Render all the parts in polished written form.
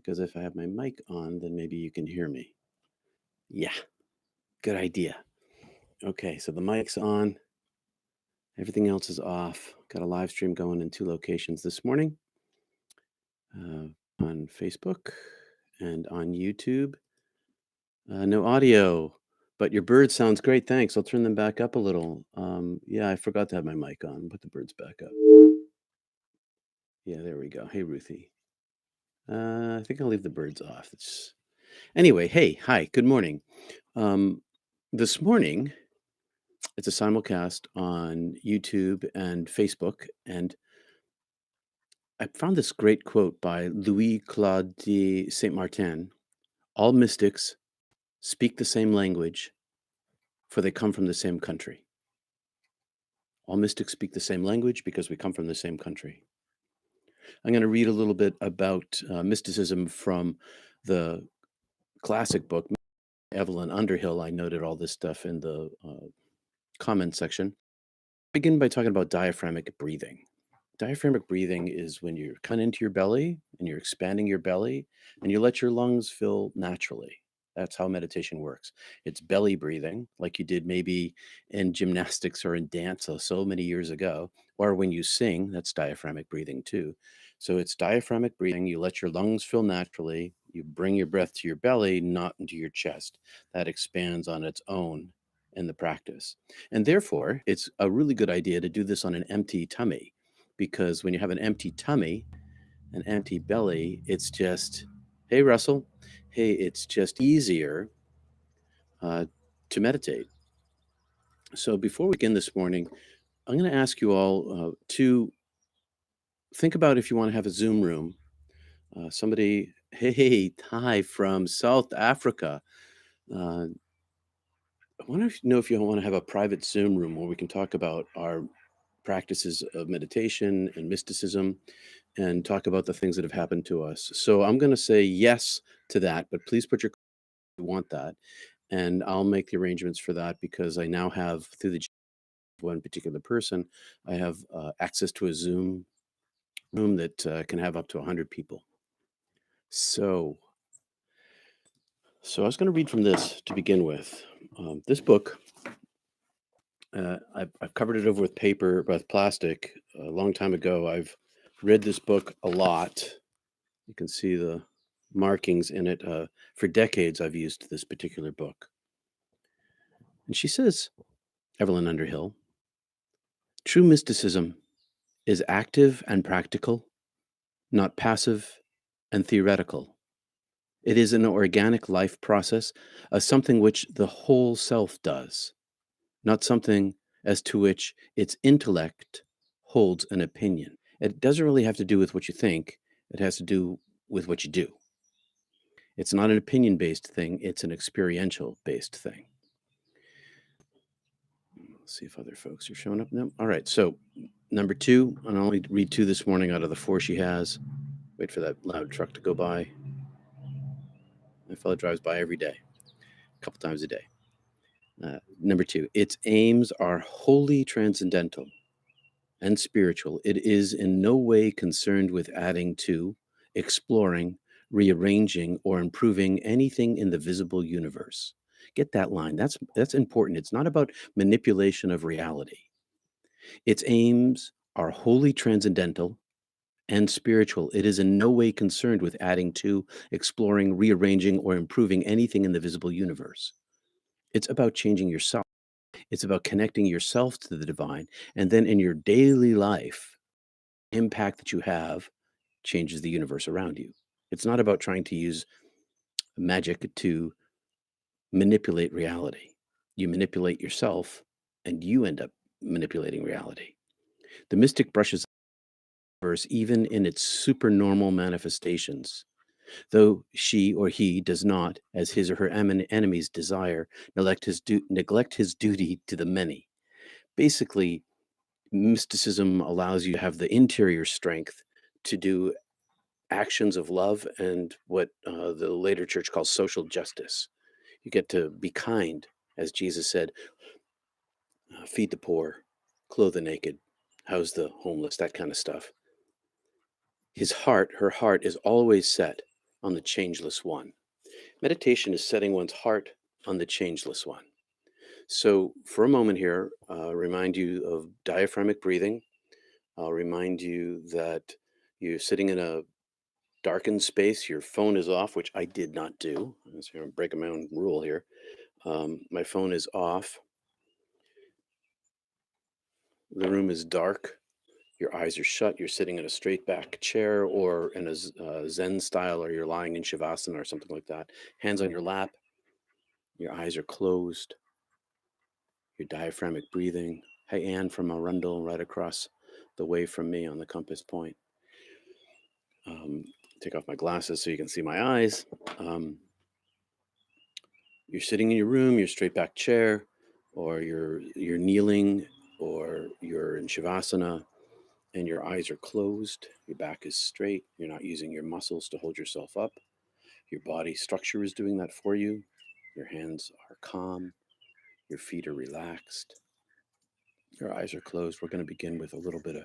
because if I have my mic on, then maybe you can hear me. Yeah, good idea. Okay, so the mic's on, everything else is off. Got a live stream going in 2 locations this morning uh, on Facebook and on YouTube. No audio, but your bird sounds great. Thanks. I'll turn them back up a little. Yeah, I forgot to have my mic on. Put the birds back up. Yeah, there we go. Hey, Ruthie. I think I'll leave the birds off. Anyway, hey, hi, good morning. Um, this morning, it's a simulcast on YouTube and Facebook, and I found this great quote by Louis Claude de Saint-Martin. All mystics speak the same language, for they come from the same country. All mystics speak the same language because we come from the same country. I'm going to read a little bit about mysticism from the classic book, Evelyn Underhill. I noted all this stuff in the comment section. Begin by talking about diaphragmic breathing. Diaphragmic breathing is when you're kind of into your belly and you're expanding your belly and you let your lungs fill naturally. That's how meditation works. It's belly breathing, like you did maybe in gymnastics or in dance so many years ago, or when you sing, that's diaphragmic breathing too. So it's diaphragmic breathing. You let your lungs fill naturally. You bring your breath to your belly, not into your chest. That expands on its own in the practice. And therefore, it's a really good idea to do this on an empty tummy because when you have an empty tummy, an empty belly, it's just, hey, Russell, hey, it's just easier uh, to meditate. So before we begin this morning, I'm going to ask you all to think about if you want to have a Zoom room. Somebody, hey, hi from South Africa. Uh, I want to know if you want to have a private Zoom room where we can talk about our practices of meditation and mysticism and talk about the things that have happened to us. So I'm going to say yes to that, but please put your if you want that. And I'll make the arrangements for that because I now have, through the one particular person, I have access to a Zoom room that can have up to 100 people. So, I was going to read from this to begin with. This book, I've covered it over with paper, with plastic a long time ago. I've read this book a lot. You can see the markings in it. For decades, I've used this particular book. And she says, Evelyn Underhill, true mysticism is active and practical, not passive and theoretical. It is an organic life process, something which the whole self does, not something as to which its intellect holds an opinion. It doesn't really have to do with what you think, it has to do with what you do. It's not an opinion based thing, it's an experiential based thing. Let's see if other folks are showing up now. All right, so number 2, and I'll only read 2 this morning out of the 4 she has. Wait for that loud truck to go by. My fellow drives by every day, a couple times a day. Number 2, its aims are wholly transcendental and spiritual. It is in no way concerned with adding to, exploring, rearranging, or improving anything in the visible universe. Get that line. That's important. It's not about manipulation of reality. Its aims are wholly transcendental and spiritual. It is in no way concerned with adding to, exploring, rearranging, or improving anything in the visible universe. It's about changing yourself. It's about connecting yourself to the divine. And then in your daily life, impact that you have changes the universe around you. It's not about trying to use magic to manipulate reality. You manipulate yourself and you end up manipulating reality. The mystic brushes the universe even in its supernormal manifestations, though she or he does not, as his or her enemies desire, neglect his duty to the many. Basically, mysticism allows you to have the interior strength to do actions of love and what the later church calls social justice. You get to be kind, as Jesus said, feed the poor, clothe the naked, house the homeless, that kind of stuff. Her heart is always set on the changeless one. Meditation is setting one's heart on the changeless one. So, for a moment here, remind you of diaphragmic breathing. I'll remind you that you're sitting in a darkened space. Your phone is off, which I did not do. I'm breaking my own rule here. My phone is off. The room is dark. Your eyes are shut. You're sitting in a straight back chair or in a Zen style, or you're lying in Shavasana or something like that. Hands on your lap. Your eyes are closed. Your diaphragmic breathing. Hey, Anne from Arundel, right across the way from me on the compass point. Take off my glasses so you can see my eyes. You're sitting in your room, your straight back chair, or you're kneeling, or you're in Shavasana, and your eyes are closed. Your back is straight. You're not using your muscles to hold yourself up. Your body structure is doing that for you. Your hands are calm. Your feet are relaxed. Your eyes are closed. We're going to begin with a little bit of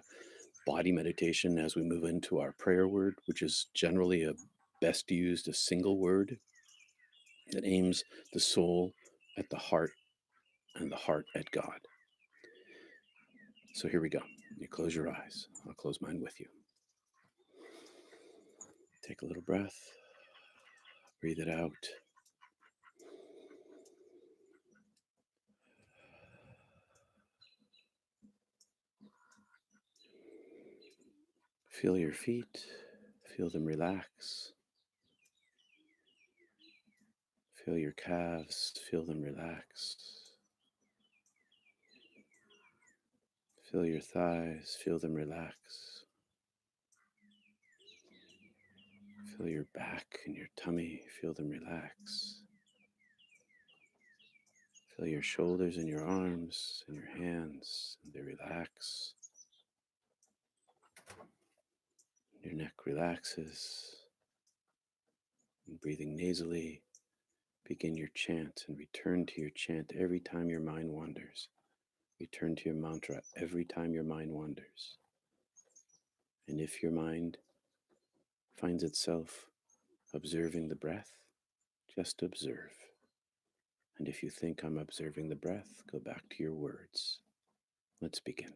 body meditation as we move into our prayer word, which is generally a best used a single word that aims the soul at the heart and the heart at God. So here we go. You close your eyes. I'll close mine with you. Take a little breath. Breathe it out. Feel your feet. Feel them relax. Feel your calves. Feel them relax. Feel your thighs. Feel them relax. Feel your back and your tummy. Feel them relax. Feel your shoulders and your arms and your hands, and they relax. Your neck relaxes. And breathing nasally, begin your chant and return to your chant every time your mind wanders. Return to your mantra every time your mind wanders. And if your mind finds itself observing the breath, just observe. And if you think I'm observing the breath, go back to your words. Let's begin.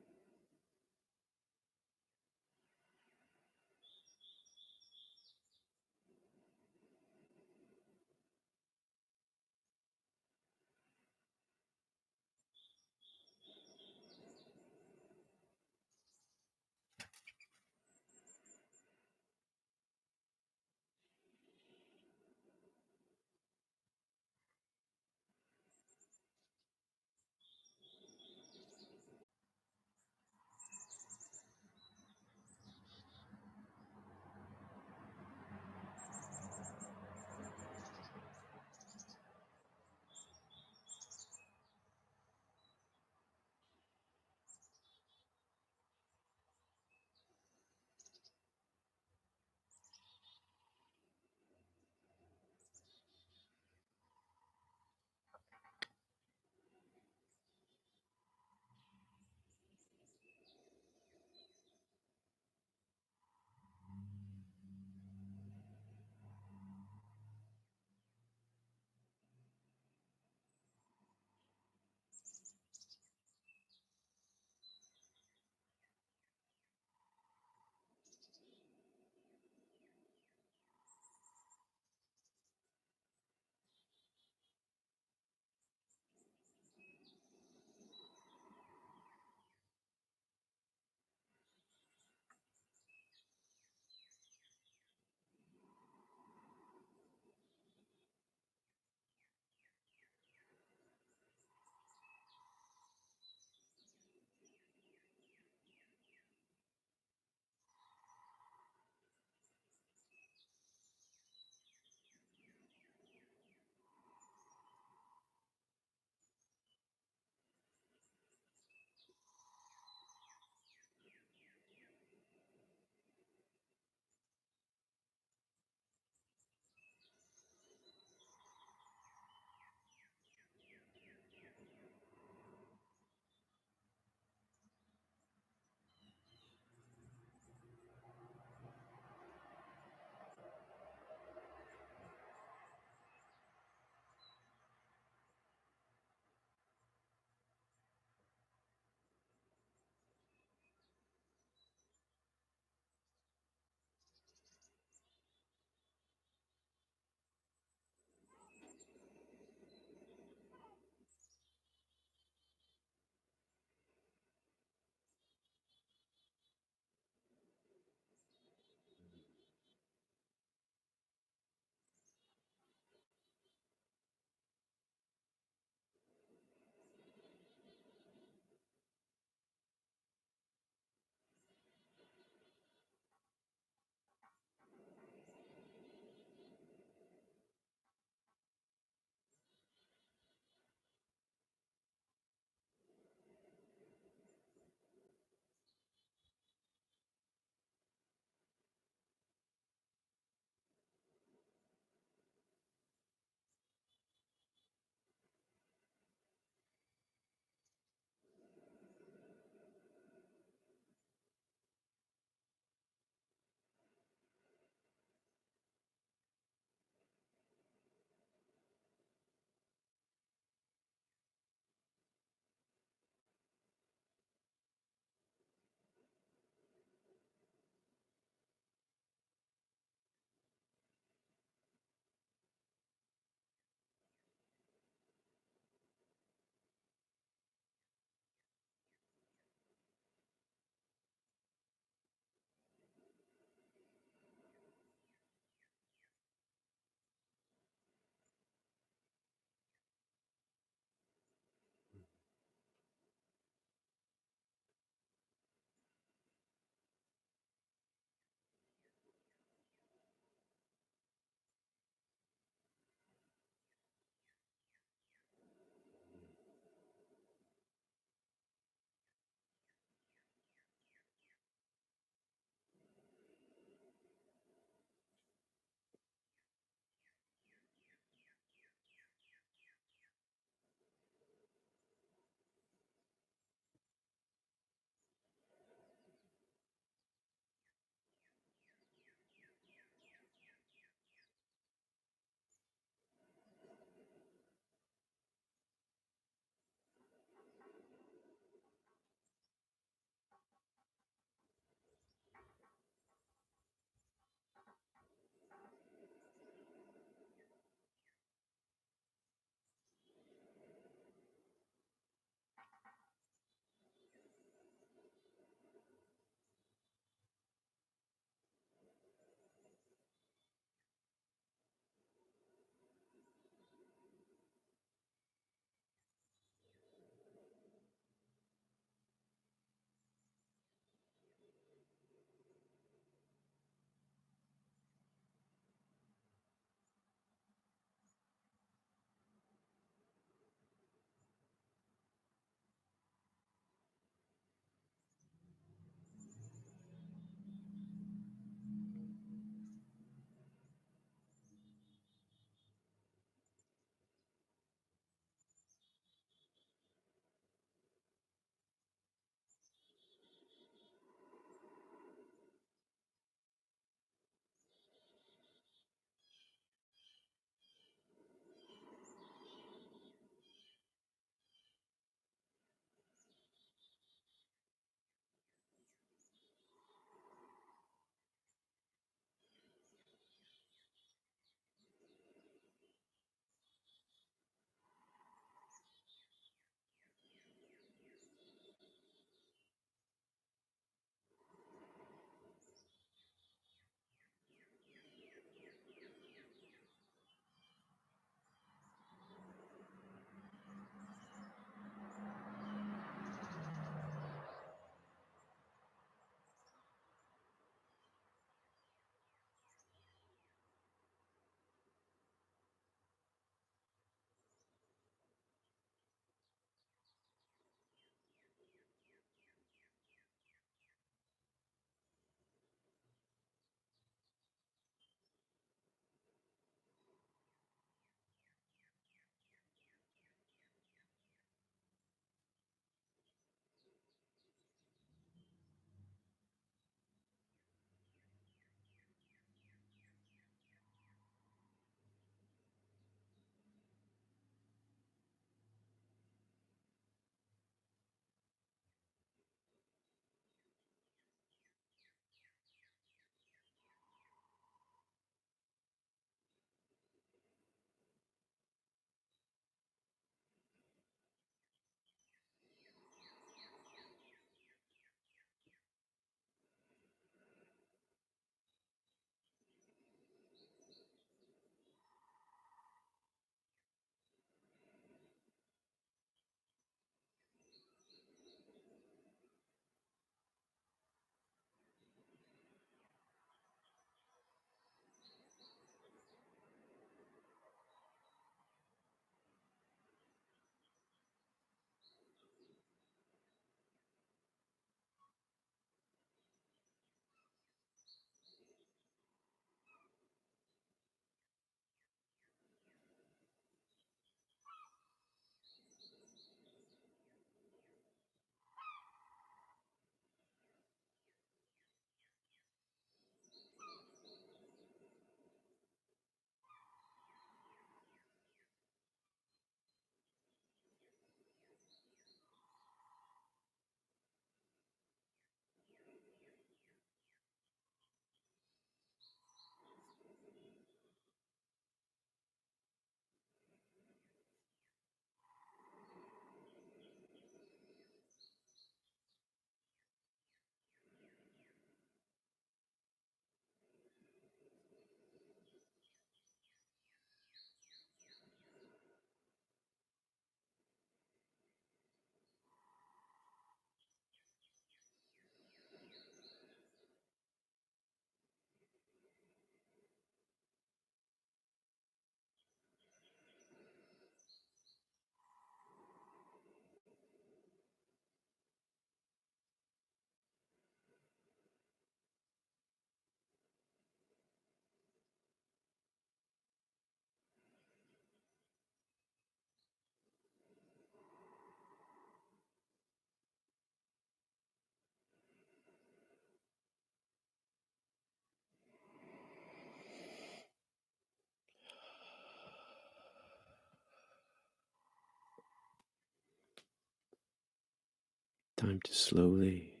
Time to slowly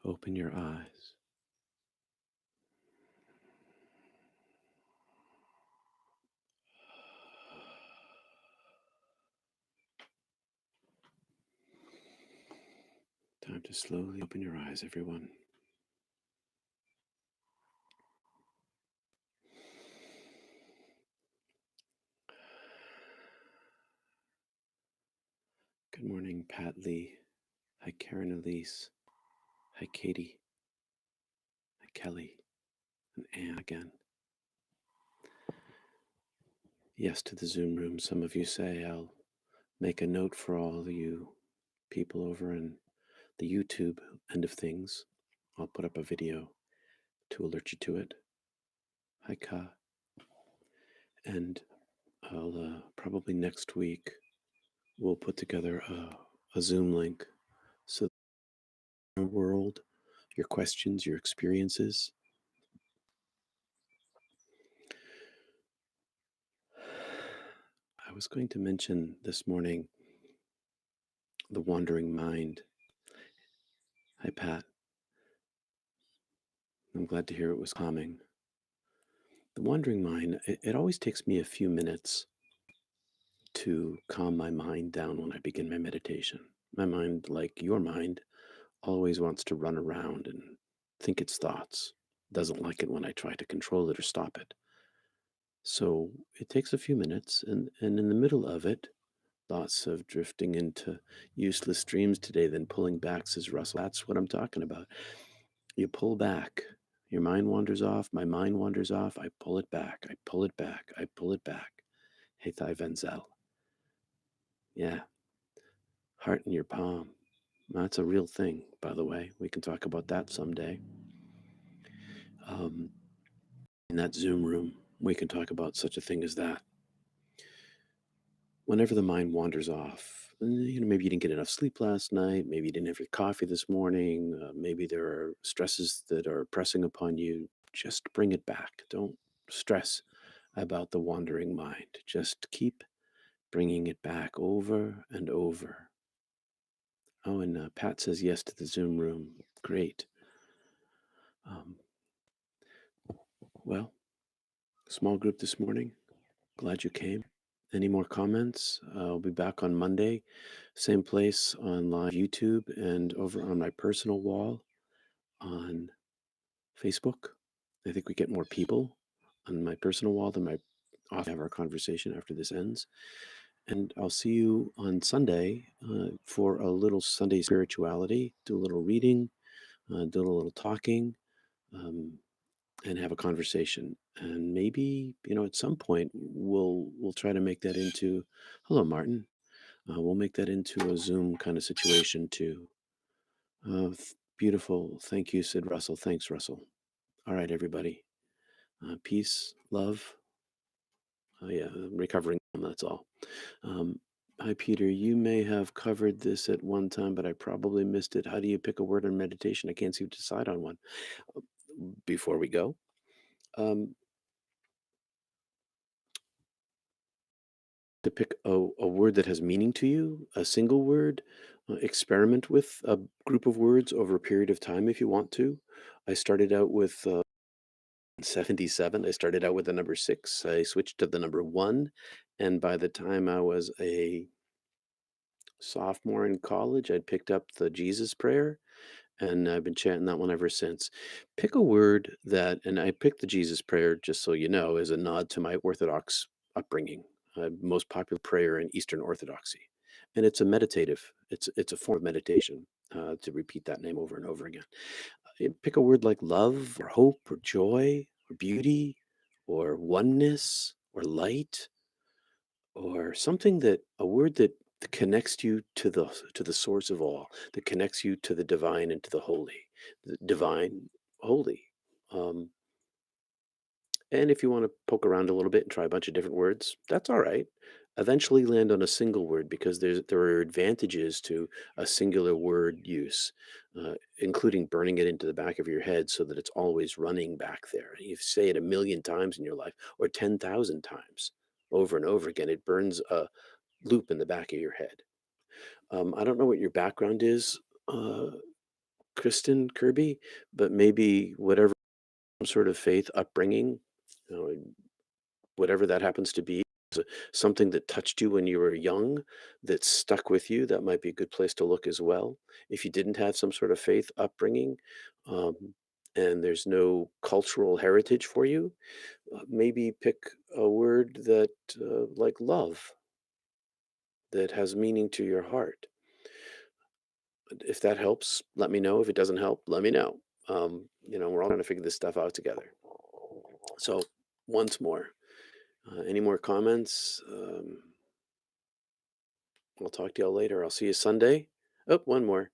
open your eyes. Time to slowly open your eyes, everyone. Good morning, Pat Lee. Hi, Karen Elise. Hi, Katie. Hi, Kelly. And Anne again. Yes to the Zoom room. Some of you say I'll make a note for all of you people over in the YouTube end of things. I'll put up a video to alert you to it. Hi, Ka. And I'll probably next week we'll put together a Zoom link so your world, your questions, your experiences. I was going to mention this morning the wandering mind. Hi, Pat. I'm glad to hear it was calming. The wandering mind, it always takes me a few minutes to calm my mind down when I begin my meditation. My mind, like your mind, always wants to run around and think its thoughts. Doesn't like it when I try to control it or stop it. So it takes a few minutes, and in the middle of it, thoughts of drifting into useless dreams today, then pulling back, says Russell. That's what I'm talking about. You pull back. Your mind wanders off. My mind wanders off. I pull it back. I pull it back. I pull it back. Hey, Thai Venzel. Yeah. Heart in your palm. That's a real thing, by the way. We can talk about that someday. In that Zoom room, we can talk about such a thing as that. Whenever the mind wanders off, maybe you didn't get enough sleep last night, maybe you didn't have your coffee this morning, maybe there are stresses that are pressing upon you, just bring it back. Don't stress about the wandering mind. Just keep bringing it back over and over. Oh, and Pat says yes to the Zoom room. Great. Um, well, small group this morning. Glad you came. Any more comments? I'll be back on Monday, same place on live YouTube and over on my personal wall on Facebook. I think we get more people on my personal wall than my off have our conversation after this ends. And I'll see you on Sunday for a little Sunday spirituality, do a little reading, do a little talking, um, and have a conversation. And maybe, at some point we'll try to make that into hello, Martin. We'll make that into a Zoom kind of situation too. Beautiful. Thank you, Sid Russell. Thanks, Russell. All right, everybody. Peace, love. Yeah, I'm recovering. That's all. Hi, Peter. You may have covered this at one time, but I probably missed it. How do you pick a word on meditation? I can't seem to decide on one. Before we go, um, to pick a word that has meaning to you, a single word, experiment with a group of words over a period of time if you want to. I started out with 77. I started out with the number 6. I switched to the number 1. And by the time I was a sophomore in college, I'd picked up the Jesus prayer. And I've been chanting that one ever since. Pick a word that, and I picked the Jesus prayer, just so you know, as a nod to my Orthodox upbringing, most popular prayer in Eastern Orthodoxy. And it's a meditative, it's a form of meditation to repeat that name over and over again. Pick a word like love or hope or joy or beauty or oneness or light or something that a word that connects you to the source of all, that connects you to the divine and to the divine, holy. Um, and if you want to poke around a little bit and try a bunch of different words, that's all right. Eventually land on a single word because there are advantages to a singular word use, including burning it into the back of your head so that it's always running back there. You say it a million times in your life or 10,000 times over and over again. It burns a loop in the back of your head. I don't know what your background is, uh, Kristen Kirby, but maybe whatever sort of faith upbringing, uh, whatever that happens to be, something that touched you when you were young that stuck with you, that might be a good place to look as well. If you didn't have some sort of faith upbringing, um, and there's no cultural heritage for you, maybe pick a word that, like love, that has meaning to your heart. If that helps, let me know. If it doesn't help, let me know. We're all trying to figure this stuff out together. So, once more, any more comments? I'll talk to y'all later. I'll see you Sunday. Oh, one more.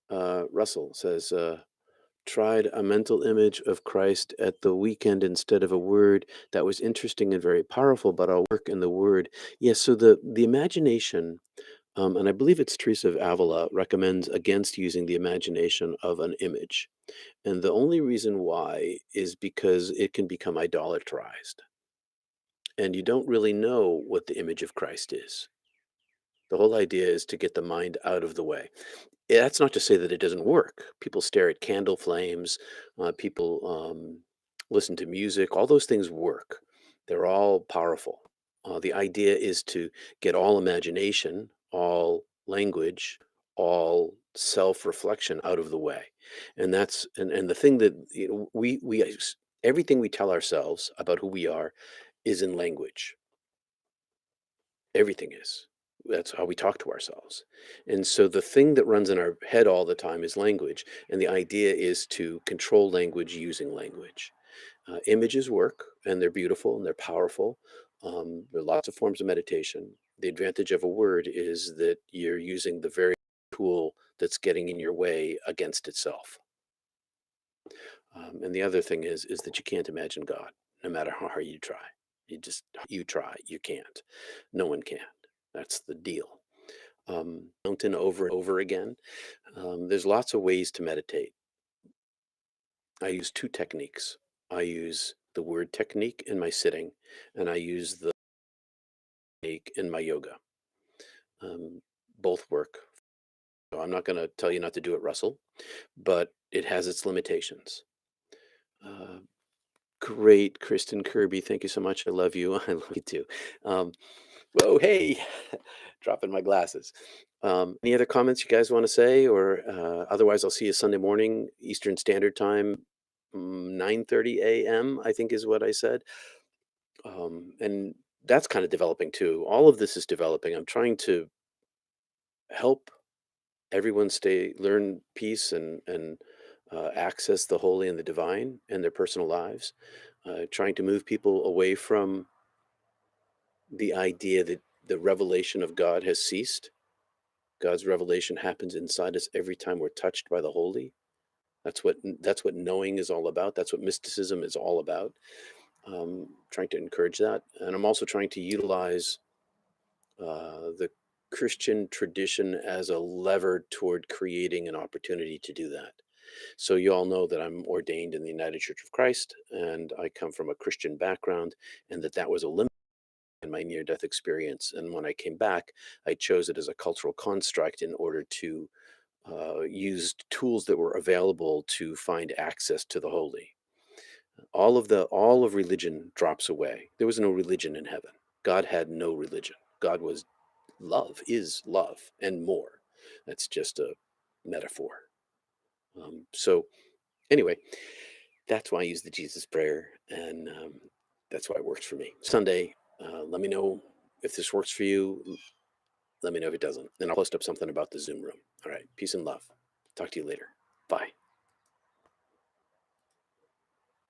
Russell says, tried a mental image of Christ at the weekend instead of a word that was interesting and very powerful, but I'll work in the word. Yes, so the imagination, and I believe it's Teresa of Avila recommends against using the imagination of an image. And the only reason why is because it can become idolatrized. And you don't really know what the image of Christ is. The whole idea is to get the mind out of the way. That's not to say that it doesn't work. People stare at candle flames, people listen to music, all those things work. They're all powerful. The idea is to get all imagination, all language, all self-reflection out of the way. And the thing that everything we tell ourselves about who we are is in language. Everything is. That's how we talk to ourselves. And so the thing that runs in our head all the time is language. And the idea is to control language using language. Images work and they're beautiful and they're powerful. There are lots of forms of meditation. The advantage of a word is that you're using the very tool that's getting in your way against itself. And the other thing is that you can't imagine God, no matter how hard you try. You try, you can't. No one can. That's the deal. Mountain over and over again. There's lots of ways to meditate. I use two techniques. I use the word technique in my sitting, and I use the technique in my yoga. Um, Both work. So I'm not going to tell you not to do it, Russell, but it has its limitations. Uh, Great, Kristen Kirby. Thank you so much. I love you. I love you too. Um, Whoa, hey, dropping my glasses. Any other comments you guys want to say, or otherwise, I'll see you Sunday morning, Eastern Standard Time, 9:30 a.m. I think is what I said, and that's kind of developing too. All of this is developing. I'm trying to help everyone learn peace and access the holy and the divine in their personal lives. Trying to move people away from the idea that the revelation of God has ceased. God's revelation happens inside us every time we're touched by the holy. That's what knowing is all about. That's what mysticism is all about. Trying to encourage that, and I'm also trying to utilize the Christian tradition as a lever toward creating an opportunity to do that. So you all know that I'm ordained in the United Church of Christ, and I come from a Christian background, and that was a limit in my near-death experience. And when I came back, I chose it as a cultural construct in order to used tools that were available to find access to the holy. All of religion drops away. There was no religion in heaven. God had no religion. God was love, is love, and more. That's just a metaphor. So anyway, that's why I use the Jesus prayer, and that's why it works for me. Sunday, let me know if this works for you. Let me know if it doesn't. And I'll post up something about the Zoom room. All right. Peace and love. Talk to you later. Bye.